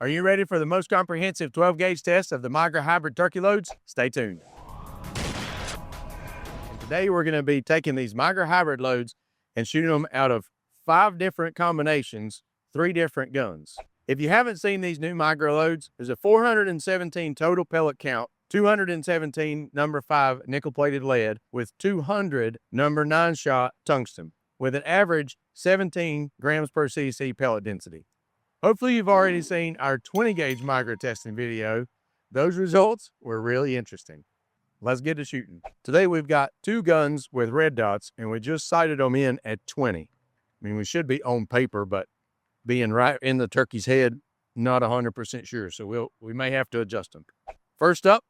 Are you ready for the most comprehensive 12-gauge test of the Migra Hybrid Turkey Loads? Stay tuned. And today we're going to be taking these Migra Hybrid loads and shooting them out of 5 different combinations, 3 different guns. If you haven't seen these new Migra loads, there's a 417 total pellet count, 217 number 5 nickel-plated lead with 200 number 9 shot tungsten with an average 17 grams per cc pellet density. Hopefully you've already seen our 20-gauge Migra testing video. Those results were really interesting. Let's get to shooting. Today we've got 2 guns with red dots, and we just sighted them in at 20. I mean, we should be on paper, but being right in the turkey's head, not 100% sure, so we may have to adjust them. First up,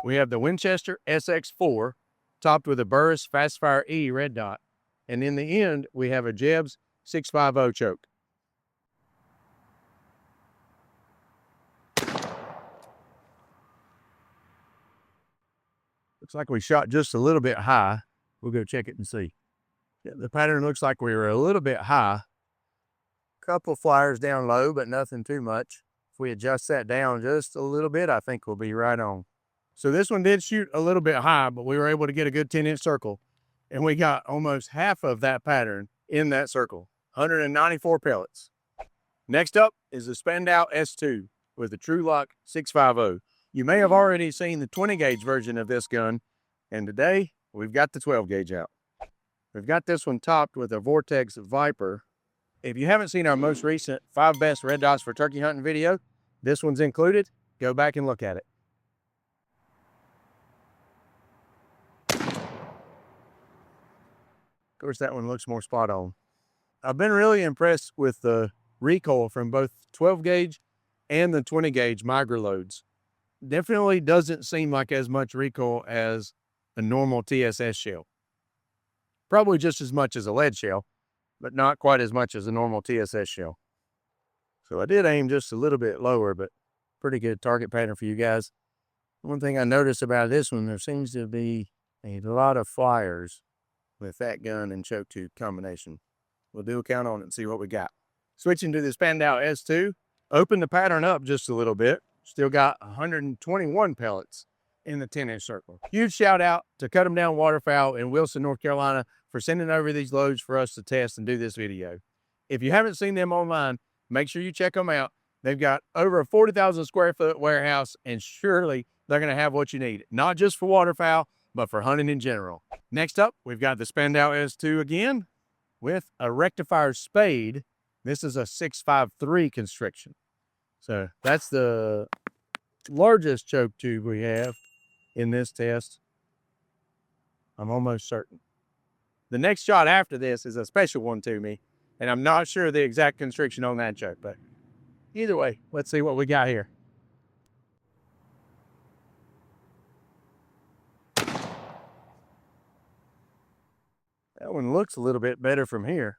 we have the Winchester SX4, topped with a Burris Fastfire E red dot, and in the end, we have a Jebs 650 choke. Looks like we shot just a little bit high. We'll go check it and see. Yeah, the pattern looks like we were a little bit high. Couple flyers down low, but nothing too much. If we adjust that down just a little bit, I think we'll be right on. So this one did shoot a little bit high, but we were able to get a good 10-inch circle. And we got almost half of that pattern in that circle, 194 pellets. Next up is the Spandau S2 with the Trulock 650. You may have already seen the 20-gauge version of this gun, and today we've got the 12-gauge out. We've got this one topped with a Vortex Viper. If you haven't seen our most recent 5 best red dots for turkey hunting video, this one's included. Go back and look at it. Of course, that one looks more spot on. I've been really impressed with the recoil from both 12-gauge and the 20-gauge Migra loads. Definitely doesn't seem like as much recoil as a normal TSS shell. Probably just as much as a lead shell, but not quite as much as a normal TSS shell. So I did aim just a little bit lower, but pretty good target pattern for you guys. One thing I noticed about this one, there seems to be a lot of flyers with that gun and choke tube combination. We'll do a count on it and see what we got. Switching to the Spandau S2, open the pattern up just a little bit. Still got 121 pellets in the 10-inch circle. Huge shout out to Cut 'em Down Waterfowl in Wilson, North Carolina for sending over these loads for us to test and do this video. If you haven't seen them online, make sure you check them out. They've got over a 40,000 square foot warehouse, and surely they're going to have what you need, not just for waterfowl, but for hunting in general. Next up, we've got the Spandau S2 again with a Rectifire Spade. This is a 653 constriction. So that's the largest choke tube we have in this test. I'm almost certain. The next shot after this is a special one to me, and I'm not sure the exact constriction on that choke, but either way, let's see what we got here. That one looks a little bit better from here.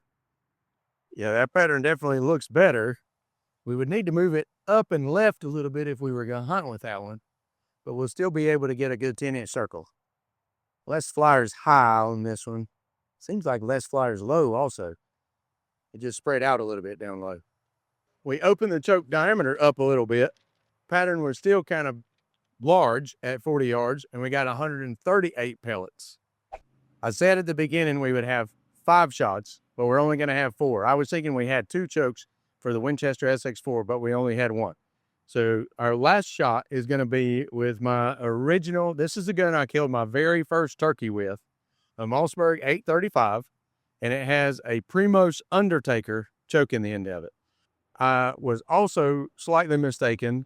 Yeah, that pattern definitely looks better. We would need to move it up and left a little bit if we were going to hunt with that one, but we'll still be able to get a good 10-inch circle. Less flyers high on this one. Seems like less flyers low also. It just spread out a little bit down low. We opened the choke diameter up a little bit. Pattern was still kind of large at 40 yards, and we got 138 pellets. I said at the beginning we would have 5 shots, but we're only going to have 4. I was thinking we had 2 chokes for the Winchester SX4, but we only had 1. So our last shot is going to be with my original, this is the gun I killed my very first turkey with, a Mossberg 835, and it has a Primos Undertaker choke in the end of it. I was also slightly mistaken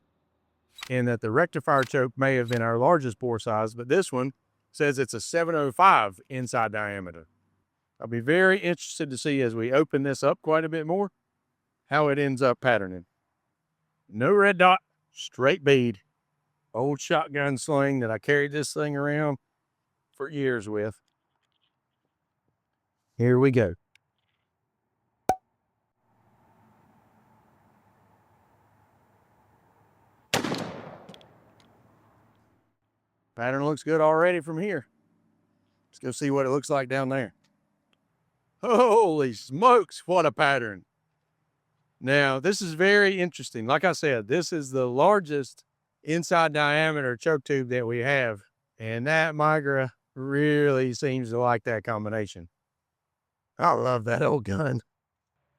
in that the Rectifier choke may have been our largest bore size, but this one says it's a 705 inside diameter. I'll be very interested to see as we open this up quite a bit more how it ends up patterning. No red dot, straight bead. Old shotgun sling that I carried this thing around for years with. Here we go. Pattern looks good already from here. Let's go see what it looks like down there. Holy smokes, what a pattern. Now, this is very interesting. Like I said, this is the largest inside diameter choke tube that we have, and that Migra really seems to like that combination. I love that old gun.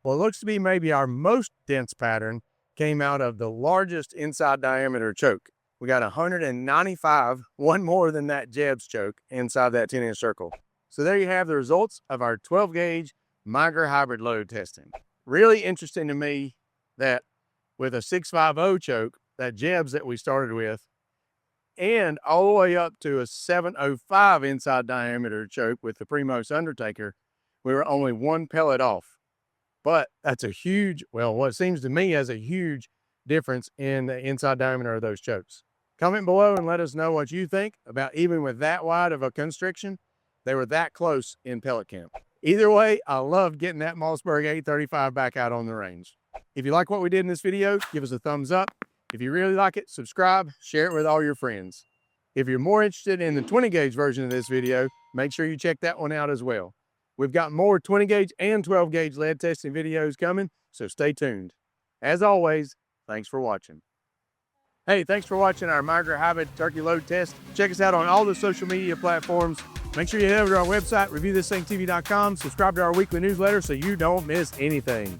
Well, it looks to be maybe our most dense pattern came out of the largest inside diameter choke. We got 195, one more than that Jebs choke inside that 10-inch circle. So there you have the results of our 12 gauge Migra hybrid load testing. Really interesting to me that with a 650 choke, that Jebs that we started with, and all the way up to a 705 inside diameter choke with the Primos Undertaker, we were only one pellet off. But that's a huge, well, what seems to me as a huge difference in the inside diameter of those chokes. Comment below and let us know what you think about, even with that wide of a constriction, they were that close in pellet camp. Either way, I love getting that Mossberg 835 back out on the range. If you like what we did in this video, give us a thumbs up. If you really like it, subscribe, share it with all your friends. If you're more interested in the 20 gauge version of this video, make sure you check that one out as well. We've got more 20 gauge and 12 gauge lead testing videos coming, so stay tuned. As always, thanks for watching. Hey, thanks for watching our Migra Hybrid Turkey Load test. Check us out on all the social media platforms. Make sure you head over to our website, reviewthisthingtv.com, subscribe to our weekly newsletter so you don't miss anything.